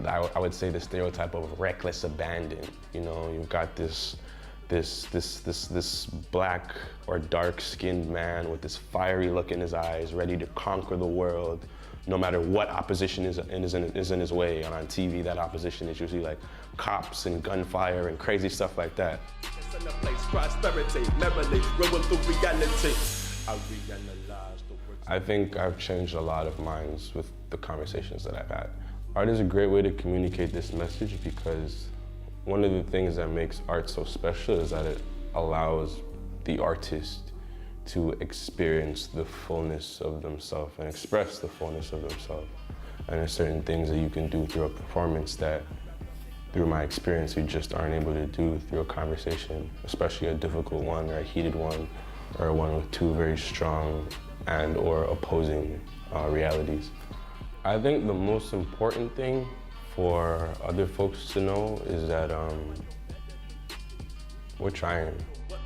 [SPEAKER 6] I would say the stereotype of reckless abandon. You know, you've got this black or dark-skinned man with this fiery look in his eyes, ready to conquer the world, no matter what opposition is in his way. And on TV, that opposition is usually like cops and gunfire and crazy stuff like that. I think I've changed a lot of minds with the conversations that I've had. Art is a great way to communicate this message because one of the things that makes art so special is that it allows the artist to experience the fullness of themselves and express the fullness of themselves. And there's certain things that you can do through a performance that, through my experience, you just aren't able to do through a conversation, especially a difficult one or a heated one or one with two very strong and or opposing realities. I think the most important thing for other folks to know is that we're trying.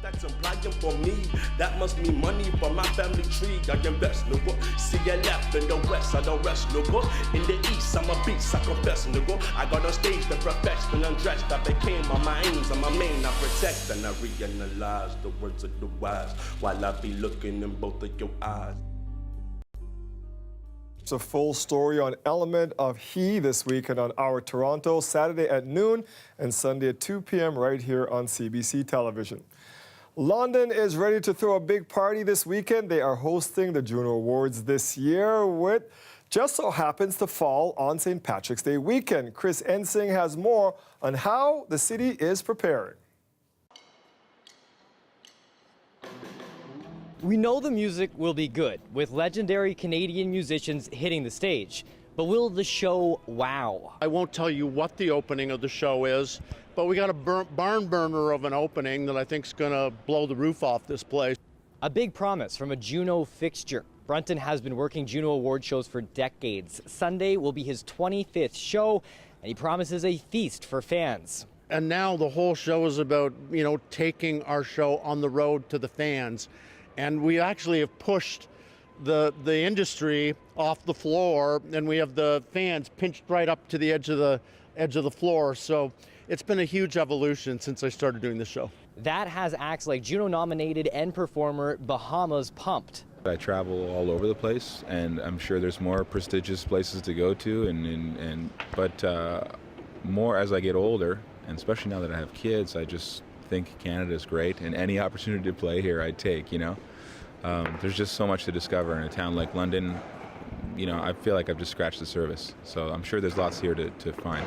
[SPEAKER 4] That's implying for me, that must mean money for my family tree. I invest, nigga. See you left in the west, I don't rest, nigga. In the east, I'm a beast, I confess, nigga. I got on stage to profess and undressed. I became my minds, I'm my main, I protect and I reanalyze the words of the wise while I be looking in both of your eyes.
[SPEAKER 3] It's a full story on Element of He this weekend on Our Toronto, Saturday at noon and Sunday at 2 p.m. right here on CBC television. London is ready to throw a big party this weekend. They are hosting the Juno Awards this year, which just so happens to fall on St. Patrick's Day weekend. Chris Ensing has more on how the city is preparing.
[SPEAKER 9] We know the music will be good, with legendary Canadian musicians hitting the stage. But will the show wow?
[SPEAKER 10] I won't tell you what the opening of the show is, but we got a barn burner of an opening that I think is going to blow the roof off this place.
[SPEAKER 9] A big promise from a Juno fixture. Brunton has been working Juno Award shows for decades. Sunday will be his 25th show, and he promises a feast for fans.
[SPEAKER 10] And now the whole show is about, taking our show on the road to the fans. And we actually have pushed the industry off the floor, and we have the fans pinched right up to the edge of the floor. So it's been a huge evolution since I started doing the show.
[SPEAKER 9] That has acts like Juno-nominated and performer Bahamas pumped.
[SPEAKER 8] I travel all over the place, and I'm sure there's more prestigious places to go to, but more as I get older, and especially now that I have kids, I just think Canada's great, and any opportunity to play here I'd take, There's just so much to discover in a town like London. I feel like I've just scratched the surface, so I'm sure there's lots here to find.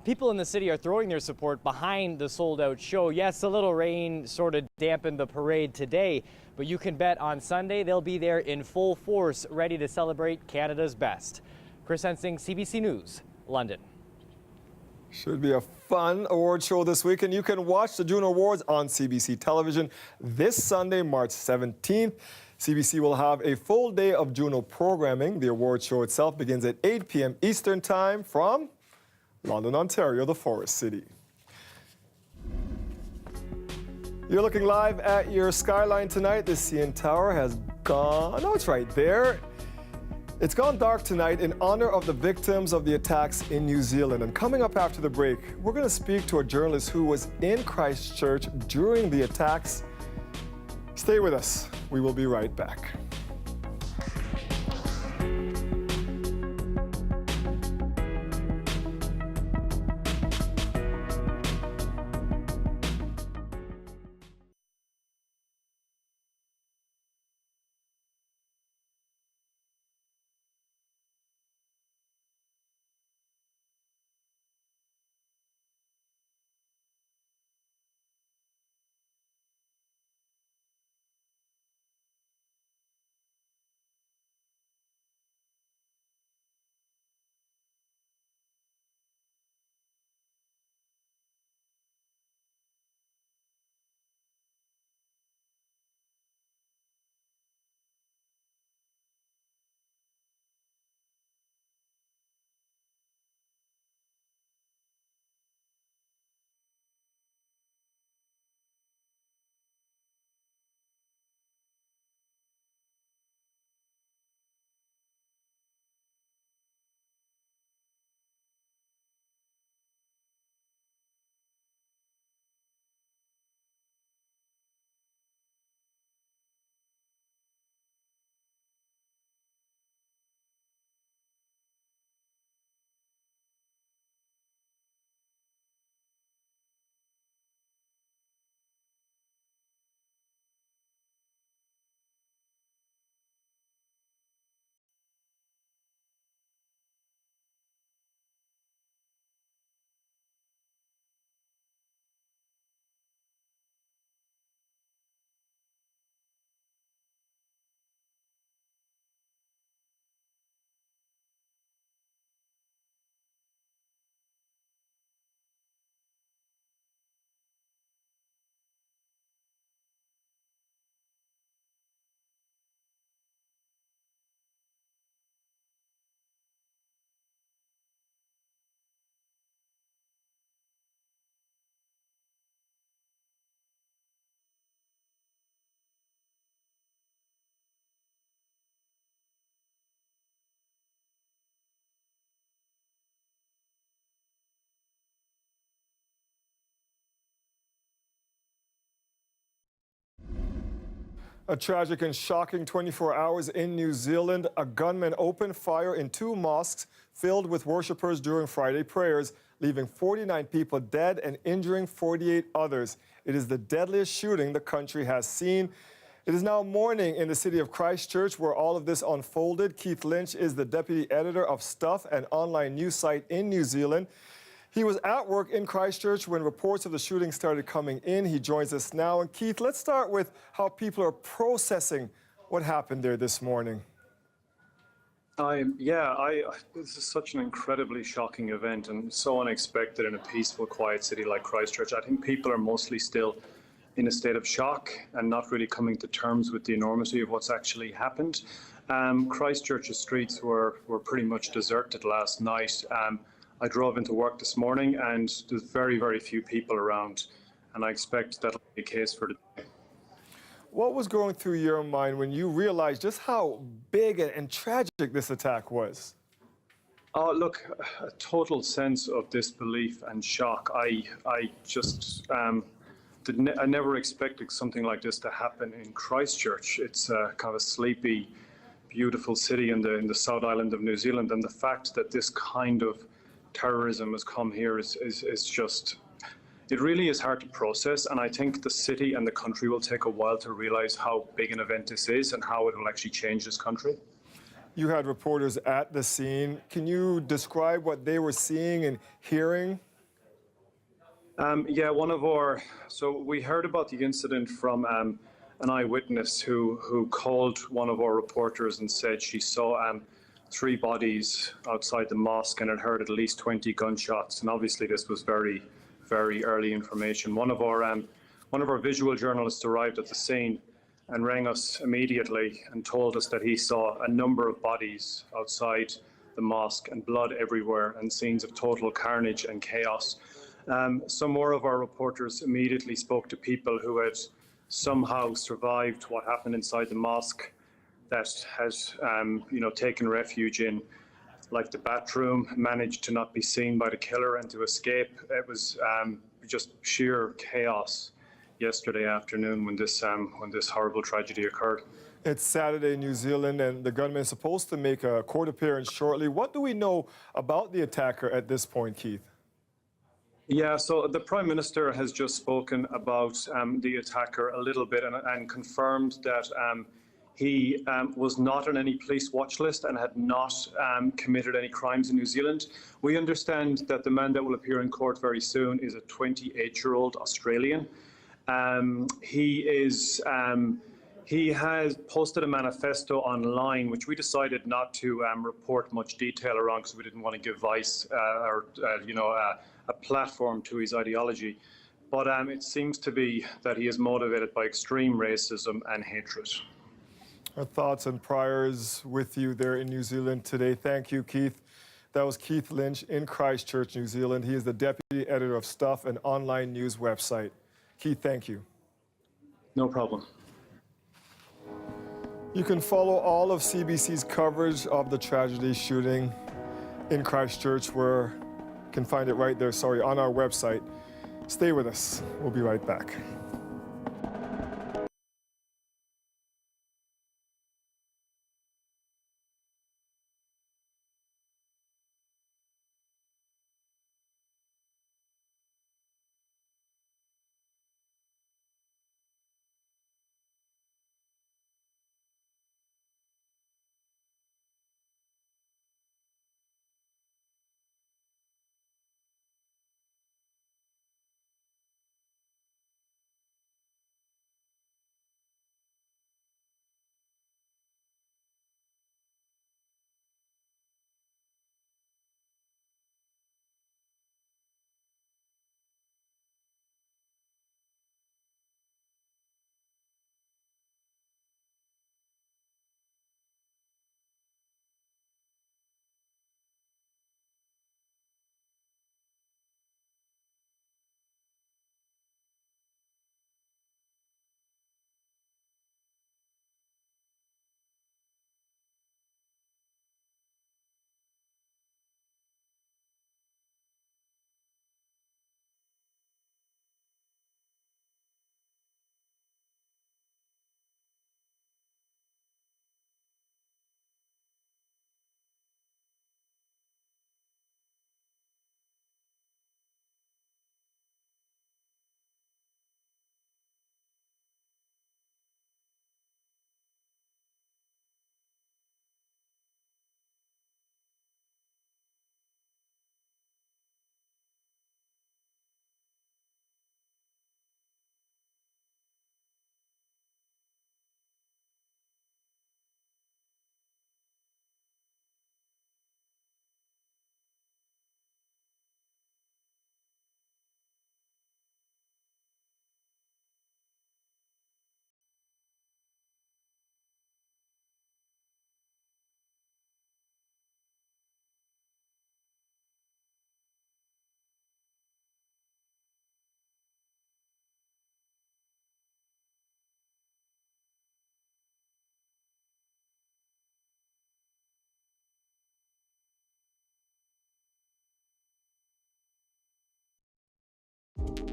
[SPEAKER 9] People in the city are throwing their support behind the sold-out show. Yes, a little rain sort of dampened the parade today, but you can bet on Sunday they'll be there in full force, ready to celebrate Canada's best. Chris Hensing, CBC News, London.
[SPEAKER 3] Should be a fun award show this week, and you can watch the Juno Awards on CBC television this Sunday, March 17th. CBC will have a full day of Juno programming. The award show itself begins at 8 p.m. Eastern Time from London, Ontario, the Forest City. You're looking live at your skyline tonight. The CN Tower has gone, oh, it's right there. It's gone dark tonight in honor of the victims of the attacks in New Zealand. And coming up after the break, we're going to speak to a journalist who was in Christchurch during the attacks. Stay with us. We will be right back. A tragic and shocking 24 hours in New Zealand. A gunman opened fire in 2 mosques filled with worshippers during Friday prayers, leaving 49 people dead and injuring 48 others. It is the deadliest shooting the country has seen. It is now morning in the city of Christchurch where all of this unfolded. Keith Lynch is the deputy editor of Stuff, an online news site in New Zealand. He was at work in Christchurch when reports of the shooting started coming in. He joins us now. And Keith, let's start with how people are processing what happened there this morning.
[SPEAKER 11] This is such an incredibly shocking event and so unexpected in a peaceful, quiet city like Christchurch. I think people are mostly still in a state of shock and not really coming to terms with the enormity of what's actually happened. Christchurch's streets were pretty much deserted last night. I drove into work this morning and there's very, very few people around, and I expect that'll be the case for today.
[SPEAKER 3] What was going through your mind when you realized just how big and tragic this attack was?
[SPEAKER 11] Oh, look, a total sense of disbelief and shock. I just I never expected something like this to happen in Christchurch. It's kind of a sleepy, beautiful city in the South Island of New Zealand, and the fact that this kind of terrorism has come here is just, it really is hard to process, and I think the city and the country will take a while to realize how big an event this is and how it will actually change this country.
[SPEAKER 3] You had reporters at the scene. Can you describe what they were seeing and hearing?
[SPEAKER 11] Yeah, so we heard about the incident from an eyewitness who called one of our reporters and said she saw 3 bodies outside the mosque and had heard at least 20 gunshots. And obviously this was very, very early information. One of our visual journalists arrived at the scene and rang us immediately and told us that he saw a number of bodies outside the mosque and blood everywhere and scenes of total carnage and chaos. Some more of our reporters immediately spoke to people who had somehow survived what happened inside the mosque, that has taken refuge in, like, the bathroom, managed to not be seen by the killer and to escape. It was just sheer chaos yesterday afternoon when this horrible tragedy occurred.
[SPEAKER 3] It's Saturday in New Zealand, and the gunman is supposed to make a court appearance shortly. What do we know about the attacker at this point, Keith?
[SPEAKER 11] Yeah, so the Prime Minister has just spoken about the attacker a little bit and confirmed that he was not on any police watch list and had not committed any crimes in New Zealand. We understand that the man that will appear in court very soon is a 28-year-old Australian. He has posted a manifesto online, which we decided not to report much detail around because we didn't want to give Vice a platform to his ideology. But it seems to be that he is motivated by extreme racism and hatred.
[SPEAKER 3] Our thoughts and prayers with you there in New Zealand today. Thank you, Keith. That was Keith Lynch in Christchurch, New Zealand. He is the Deputy Editor of Stuff, an online news website. Keith, thank you.
[SPEAKER 11] No problem.
[SPEAKER 3] You can follow all of CBC's coverage of the tragedy shooting in Christchurch, where you can find it right there, on our website. Stay with us. We'll be right back.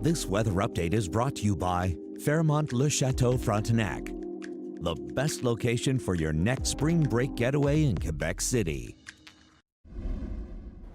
[SPEAKER 19] This weather update is brought to you by Fairmont Le Chateau Frontenac, the best location for your next spring break getaway in Quebec City.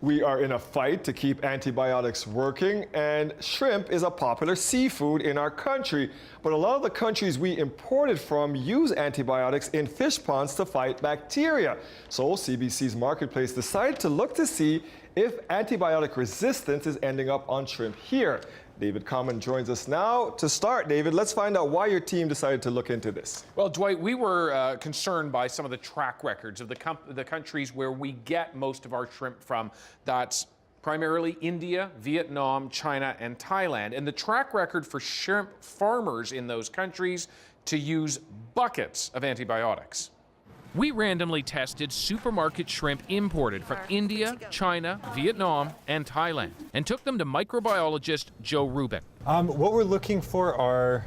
[SPEAKER 3] We are in a fight to keep antibiotics working, and shrimp is a popular seafood in our country. But a lot of the countries we import it from use antibiotics in fish ponds to fight bacteria. So CBC's Marketplace decided to look to see if antibiotic resistance is ending up on shrimp here. David Common joins us now. To start, David, let's find out why your team decided to look into this.
[SPEAKER 21] Well, Dwight, we were concerned by some of the track records of the countries where we get most of our shrimp from. That's primarily India, Vietnam, China, and Thailand. And the track record for shrimp farmers in those countries to use buckets of antibiotics. We randomly tested supermarket shrimp imported from India, China, Vietnam, and Thailand, and took them to microbiologist Joe Rubin.
[SPEAKER 22] What we're looking for are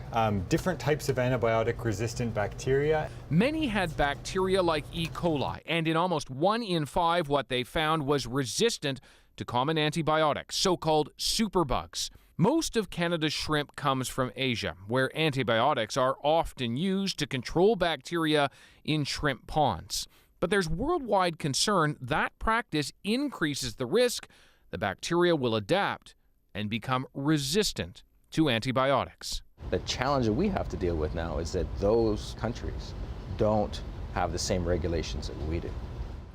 [SPEAKER 22] different types of antibiotic-resistant bacteria.
[SPEAKER 21] Many had bacteria like E. coli, and in almost 1 in 5, what they found was resistant to common antibiotics, so-called superbugs. Most of Canada's shrimp comes from Asia, where antibiotics are often used to control bacteria in shrimp ponds. But there's worldwide concern that practice increases the risk the bacteria will adapt and become resistant to antibiotics.
[SPEAKER 23] The challenge that we have to deal with now is that those countries don't have the same regulations that we do.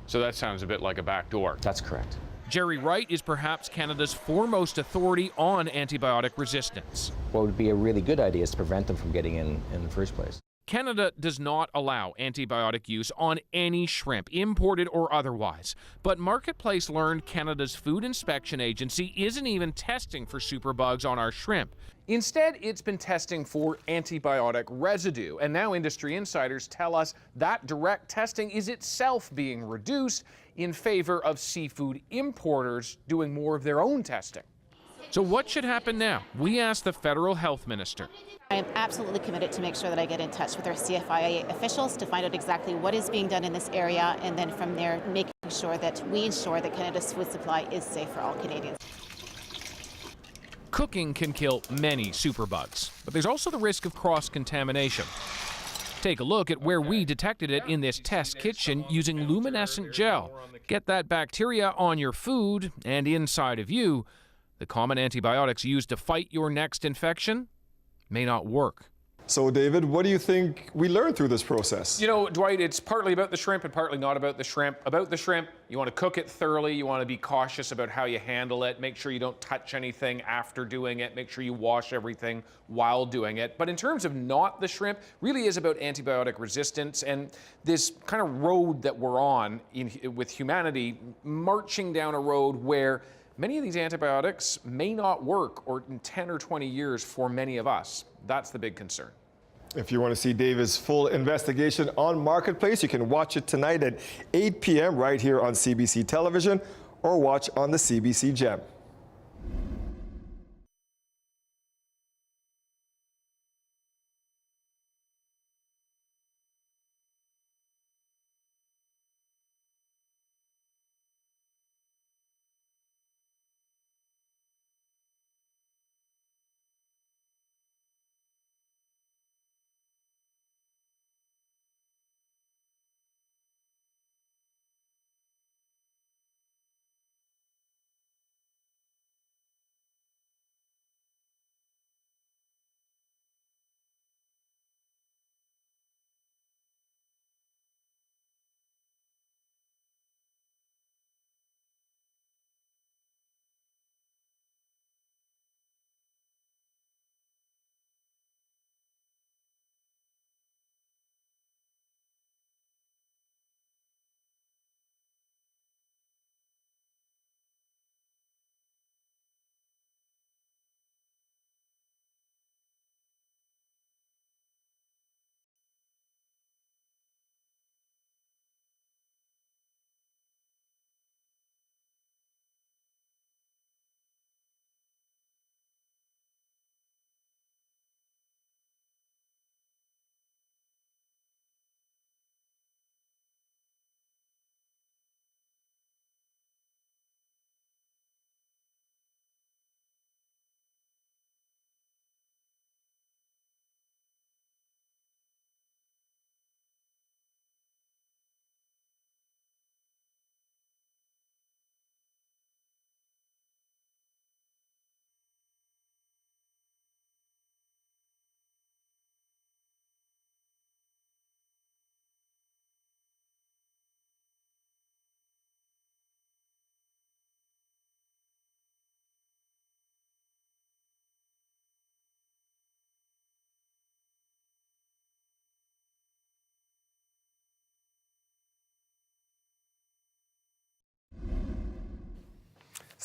[SPEAKER 21] So that sounds a bit like a backdoor.
[SPEAKER 23] That's correct.
[SPEAKER 21] Jerry Wright is perhaps Canada's foremost authority on antibiotic resistance.
[SPEAKER 23] What would be a really good idea is to prevent them from getting in the first place.
[SPEAKER 21] Canada does not allow antibiotic use on any shrimp, imported or otherwise. But Marketplace learned Canada's Food Inspection Agency isn't even testing for superbugs on our shrimp. Instead, it's been testing for antibiotic residue. And now industry insiders tell us that direct testing is itself being reduced in favor of seafood importers doing more of their own testing. So what should happen now? We asked the federal health minister.
[SPEAKER 24] I am absolutely committed to make sure that I get in touch with our CFIA officials to find out exactly what is being done in this area, and then from there making sure that we ensure that Canada's food supply is safe for all Canadians.
[SPEAKER 21] Cooking can kill many superbugs, but there's also the risk of cross-contamination. Take a look at where we detected it in this test kitchen using luminescent gel. Get that bacteria on your food and inside of you. The common antibiotics used to fight your next infection may not work.
[SPEAKER 3] So, David, what do you think we learned through this process?
[SPEAKER 21] You know, Dwight, it's partly about the shrimp and partly not about the shrimp. About the shrimp, you want to cook it thoroughly. You want to be cautious about how you handle it. Make sure you don't touch anything after doing it. Make sure you wash everything while doing it. But in terms of not the shrimp, really is about antibiotic resistance and this kind of road that we're on with humanity, marching down a road where many of these antibiotics may not work or in 10 or 20 years for many of us. That's the big concern.
[SPEAKER 3] If you want to see David's full investigation on Marketplace, you can watch it tonight at 8 p.m. right here on CBC television or watch on the CBC Gem.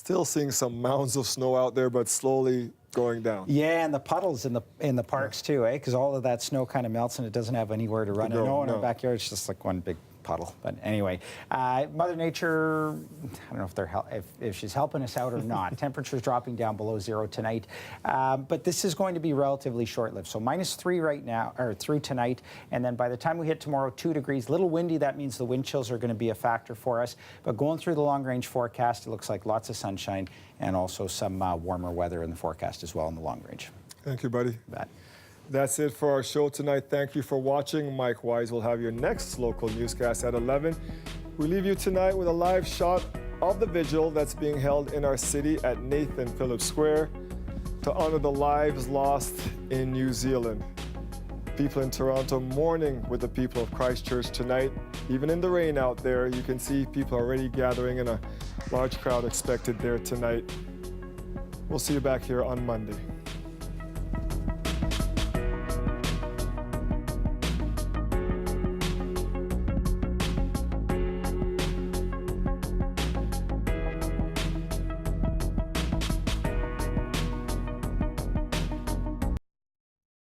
[SPEAKER 3] Still seeing some mounds of snow out there, but slowly going down.
[SPEAKER 2] Yeah, and the puddles in the parks too, eh? Because all of that snow kind of melts and it doesn't have anywhere to run. I know in our backyard it's just like one big puddle. But anyway, Mother Nature, I don't know if she's helping us out or not. Temperatures dropping down below zero tonight, but this is going to be relatively short-lived. So -3 right now, or through tonight, and then by the time we hit tomorrow, 2 degrees. Little windy. That means the wind chills are going to be a factor for us. But going through the long-range forecast, it looks like lots of sunshine and also some warmer weather in the forecast as well in the long range.
[SPEAKER 3] Thank you, buddy.
[SPEAKER 2] Bye.
[SPEAKER 3] That's it for our show tonight. Thank you for watching. Mike Wise will have your next local newscast at 11. We leave you tonight with a live shot of the vigil that's being held in our city at Nathan Phillips Square to honor the lives lost in New Zealand. People in Toronto mourning with the people of Christchurch tonight. Even in the rain out there, you can see people already gathering and a large crowd expected there tonight. We'll see you back here on Monday.